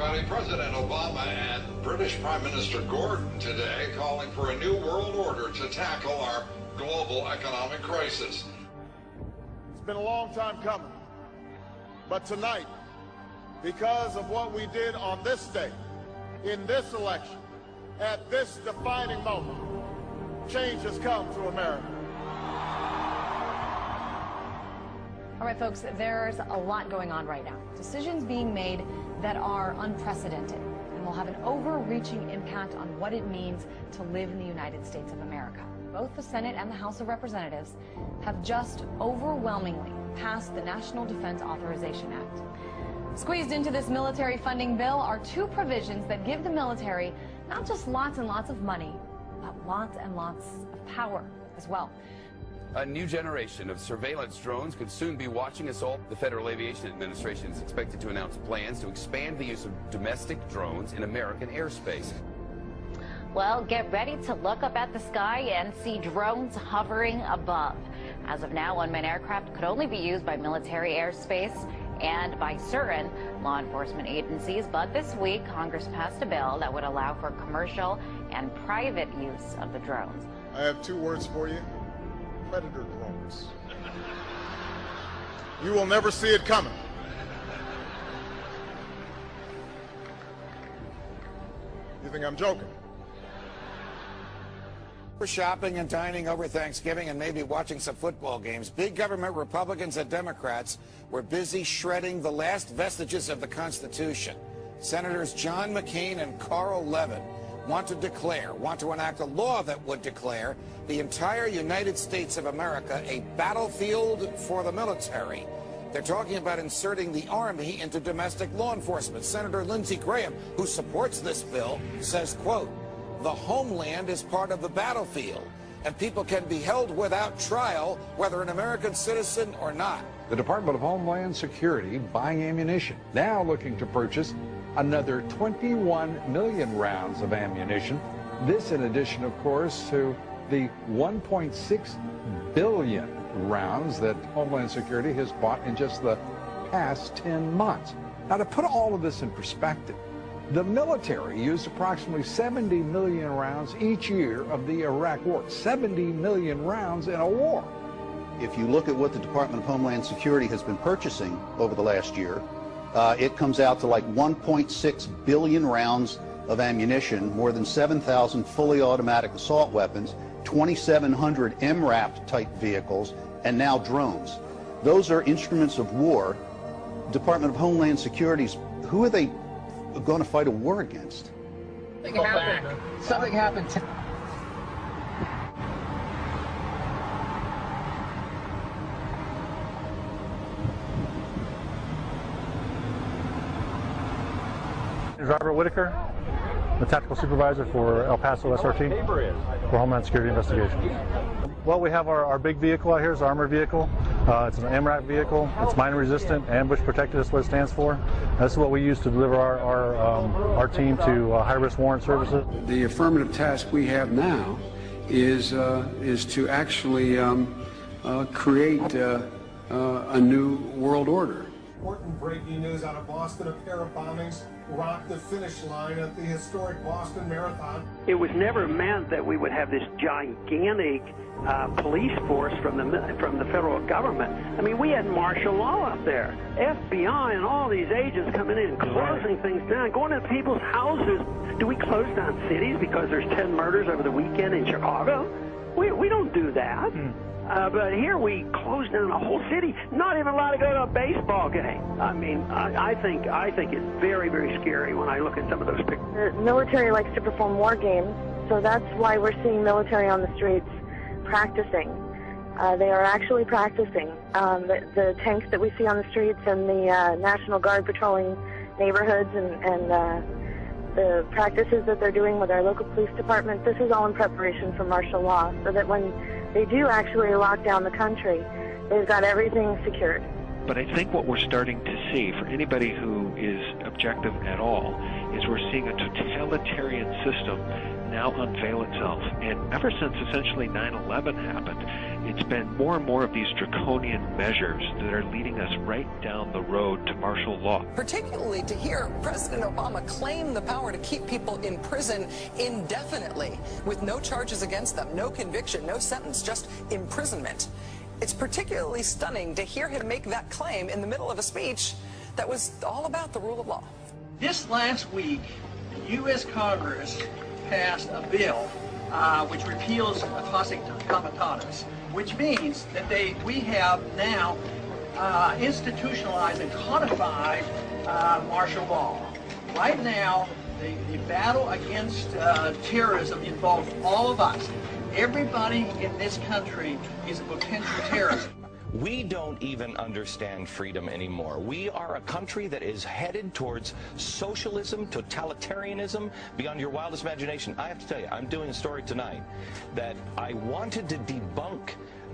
everybody. President Obama and British Prime Minister Gordon today calling for a new world order to tackle our global economic crisis. It's been a long time coming, but tonight, because of what we did on this day, in this election, at this defining moment, change has come to America. All right, folks, there's a lot going on right now. Decisions being made that are unprecedented and will have an overreaching impact on what it means to live in the United States of America. Both the Senate and the House of Representatives have just overwhelmingly passed the National Defense Authorization Act. Squeezed into this military funding bill are two provisions that give the military not just lots and lots of money, but lots and lots of power as well. A new generation of surveillance drones could soon be watching us all. The Federal Aviation Administration is expected to announce plans to expand the use of domestic drones in American airspace. Well, get ready to look up at the sky and see drones hovering above. As of now, unmanned aircraft could only be used by military airspace and by certain law enforcement agencies. But this week, Congress passed a bill that would allow for commercial and private use of the drones. I have two words for you: predator drones. You will never see it coming. You think I'm joking? For shopping and dining over Thanksgiving and maybe watching some football games, big government Republicans and Democrats were busy shredding the last vestiges of the Constitution. Senators John McCain and Carl Levin want to enact a law that would declare the entire United States of America a battlefield for the military. They're talking about inserting the Army into domestic law enforcement. Senator Lindsey Graham, who supports this bill, says, quote, "The homeland is part of the battlefield, and people can be held without trial, whether an American citizen or not." The Department of Homeland Security buying ammunition, now looking to purchase another 21 million rounds of ammunition. This in addition, of course, to the 1.6 billion rounds that Homeland Security has bought in just the past 10 months. Now, to put all of this in perspective, the military used approximately 70 million rounds each year of the Iraq War. 70 million rounds in a war. If you look at what the Department of Homeland Security has been purchasing over the last year, it comes out to like 1.6 billion rounds of ammunition, more than 7,000 fully automatic assault weapons, 2,700 MRAP type vehicles, and now drones. Those are instruments of war. Department of Homeland Security's, who are they going to fight a war against? Something happened. Robert Whitaker, the tactical supervisor for El Paso SRT for Homeland Security Investigations. Well, we have our big vehicle out here. It's an armored vehicle. It's an MRAP vehicle. It's mine resistant, ambush protected. That's what it stands for. This is what we use to deliver our team to high-risk warrant services. The affirmative task we have now is to actually create a new world order. Important breaking news out of Boston: a pair of bombings rocked the finish line at the historic Boston Marathon. It was never meant that we would have this gigantic police force from the federal government. I mean, we had martial law up there, FBI and all these agents coming in, closing things down, going to people's houses. Do we close down cities because there's 10 murders over the weekend in Chicago? We don't do that. But here we close down a whole city, not even allowed to go to a baseball game. I mean, I think it's very, very scary when I look at some of those pictures. The military likes to perform war games, so that's why we're seeing military on the streets practicing. They are actually practicing. The tanks that we see on the streets and the National Guard patrolling neighborhoods and the practices that they're doing with our local police department, this is all in preparation for martial law, so that when they do actually lock down the country, they've got everything secured. But I think what we're starting to see, for anybody who is objective at all, is we're seeing a totalitarian system now unveil itself. And ever since essentially 9/11 happened, it's been more and more of these draconian measures that are leading us right down the road to martial law. Particularly to hear President Obama claim the power to keep people in prison indefinitely with no charges against them, no conviction, no sentence, just imprisonment. It's particularly stunning to hear him make that claim in the middle of a speech that was all about the rule of law. This last week, the U.S. Congress passed a bill which repeals Habeas Corpus, which means that we have now institutionalized and codified martial law. Right now, the battle against terrorism involves all of us. Everybody in this country is a potential terrorist. We don't even understand freedom anymore. We are a country that is headed towards socialism, totalitarianism, beyond your wildest imagination. I have to tell you, I'm doing a story tonight that I wanted to debunk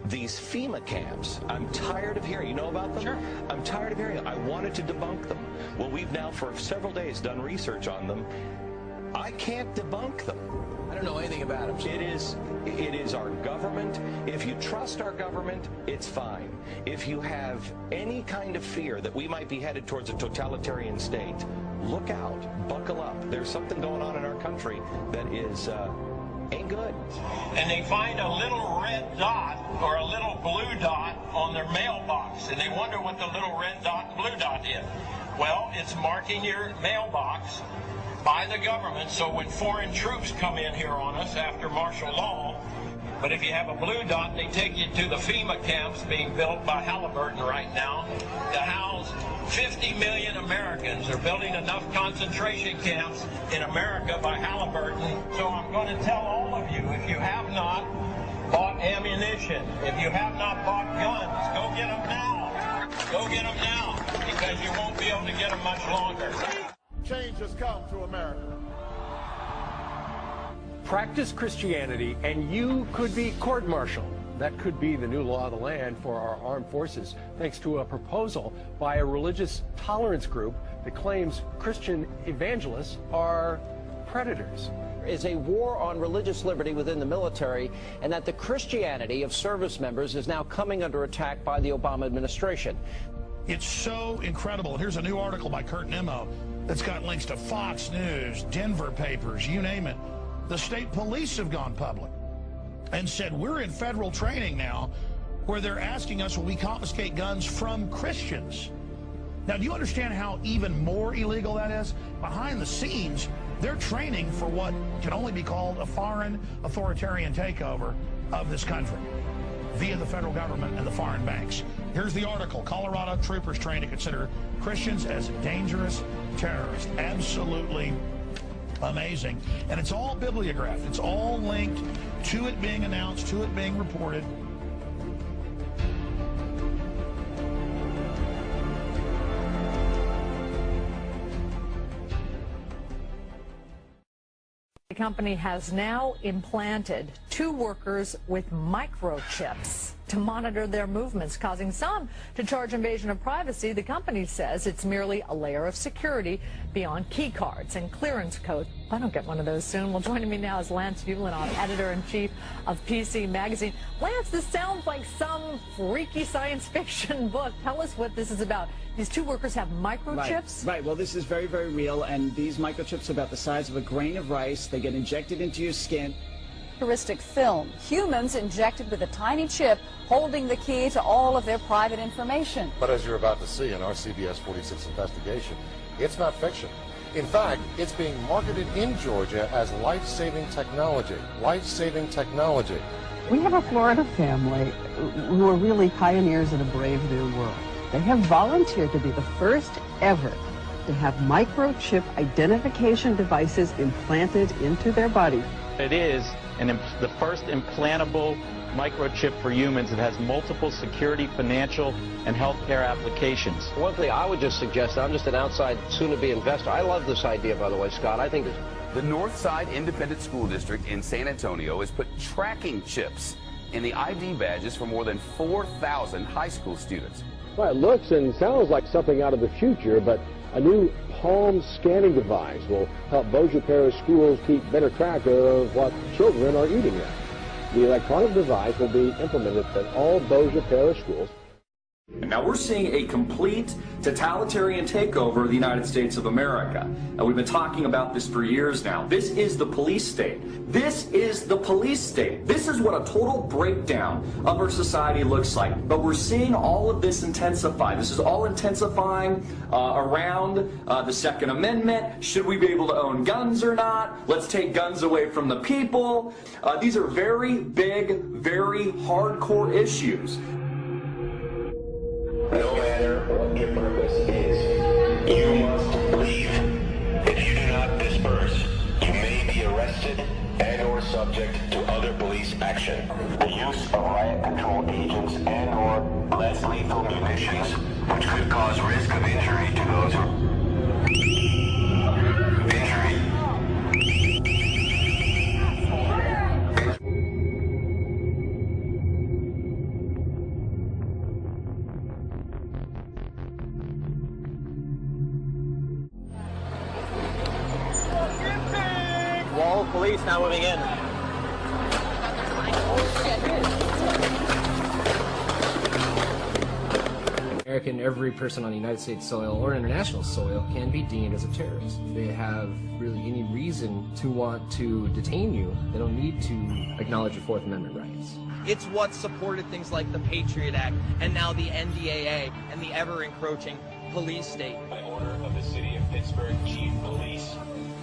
these FEMA camps. I'm tired of hearing, you know about them? Sure. I'm tired of hearing them. I wanted to debunk them. Well, we've now for several days done research on them. I can't debunk them. I don't know anything about them. It is our government. If you trust our government, it's fine. If you have any kind of fear that we might be headed towards a totalitarian state, look out, buckle up. There's something going on in our country that is ain't good. And they find a little red dot or a little blue dot on their mailbox, and they wonder what the little red dot and blue dot is. Well, it's marking your mailbox by the government, so when foreign troops come in here on us after martial law, but if you have a blue dot, they take you to the FEMA camps being built by Halliburton right now to house 50 million Americans. They're building enough concentration camps in America by Halliburton. So I'm going to tell all of you, if you have not bought ammunition, if you have not bought guns, go get them now. Go get them now, because you won't be able to get them much longer. Change has come to America. Practice Christianity and you could be court-martialed. That could be the new law of the land for our armed forces, thanks to a proposal by a religious tolerance group that claims Christian evangelists are predators. Is a war on religious liberty within the military, and that the Christianity of service members is now coming under attack by the Obama administration. It's so incredible. Here's a new article by Kurt Nimmo that's got links to Fox News, Denver papers, you name it. The state police have gone public and said, we're in federal training now where they're asking us, will we confiscate guns from Christians? Now, do you understand how even more illegal that is? Behind the scenes, they're training for what can only be called a foreign authoritarian takeover of this country via the federal government and the foreign banks. Here's the article. Colorado troopers trained to consider Christians as dangerous terrorists. Absolutely amazing. And it's all bibliographed. It's all linked to it being announced, to it being reported. The company has now implanted 2 workers with microchips to monitor their movements, causing some to charge invasion of privacy. The company says it's merely a layer of security beyond key cards and clearance codes. I don't get one of those soon. Well, joining me now is Lance Ulanoff, editor-in-chief of PC Magazine. Lance, this sounds like some freaky science fiction book. Tell us what this is about. These 2 workers have microchips? Right. Well, this is very, very real, and these microchips are about the size of a grain of rice. They get injected into your skin. Futuristic film. Humans injected with a tiny chip holding the key to all of their private information. But as you're about to see in our CBS 46 investigation, it's not fiction. In fact, it's being marketed in Georgia as life-saving technology. Life-saving technology. We have a Florida family who are really pioneers in a brave new world. They have volunteered to be the first ever to have microchip identification devices implanted into their body. It is the first implantable microchip for humans that has multiple security, financial, and healthcare applications. One thing I would just suggest, I'm just an outside soon-to-be investor. I love this idea, by the way, Scott. I think the Northside Independent School District in San Antonio has put tracking chips in the ID badges for more than 4,000 high school students. Well, it looks and sounds like something out of the future, but a new palm scanning device will help Bossier Parish schools keep better track of what children are eating at. The electronic device will be implemented at all Bossier Parish schools. Now we're seeing a complete totalitarian takeover of the United States of America. And we've been talking about this for years now. This is the police state. This is the police state. This is what a total breakdown of our society looks like. But we're seeing all of this intensify. This is all intensifying around the Second Amendment. Should we be able to own guns or not? Let's take guns away from the people. These are very big, very hardcore issues. No matter what your purpose is, you must leave. If you do not disperse, you may be arrested and or subject to other police action. The use of riot control agents and or less lethal munitions, which could cause risk of injury to those who... Wall of police now moving in. American, every person on the United States soil or international soil can be deemed as a terrorist. If they have really any reason to want to detain you, they don't need to acknowledge your Fourth Amendment rights. It's what supported things like the Patriot Act and now the NDAA and the ever-encroaching police state. By order of the City of Pittsburgh Chief Police,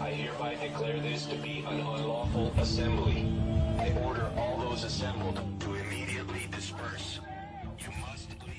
I hereby declare this to be an unlawful assembly. I order all those assembled to immediately disperse. You must leave.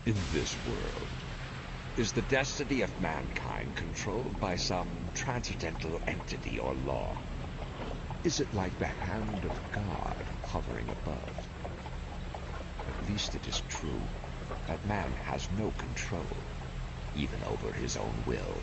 In this world, is the destiny of mankind controlled by some transcendental entity or law? Is it like the hand of God hovering above? At least it is true that man has no control, even over his own will.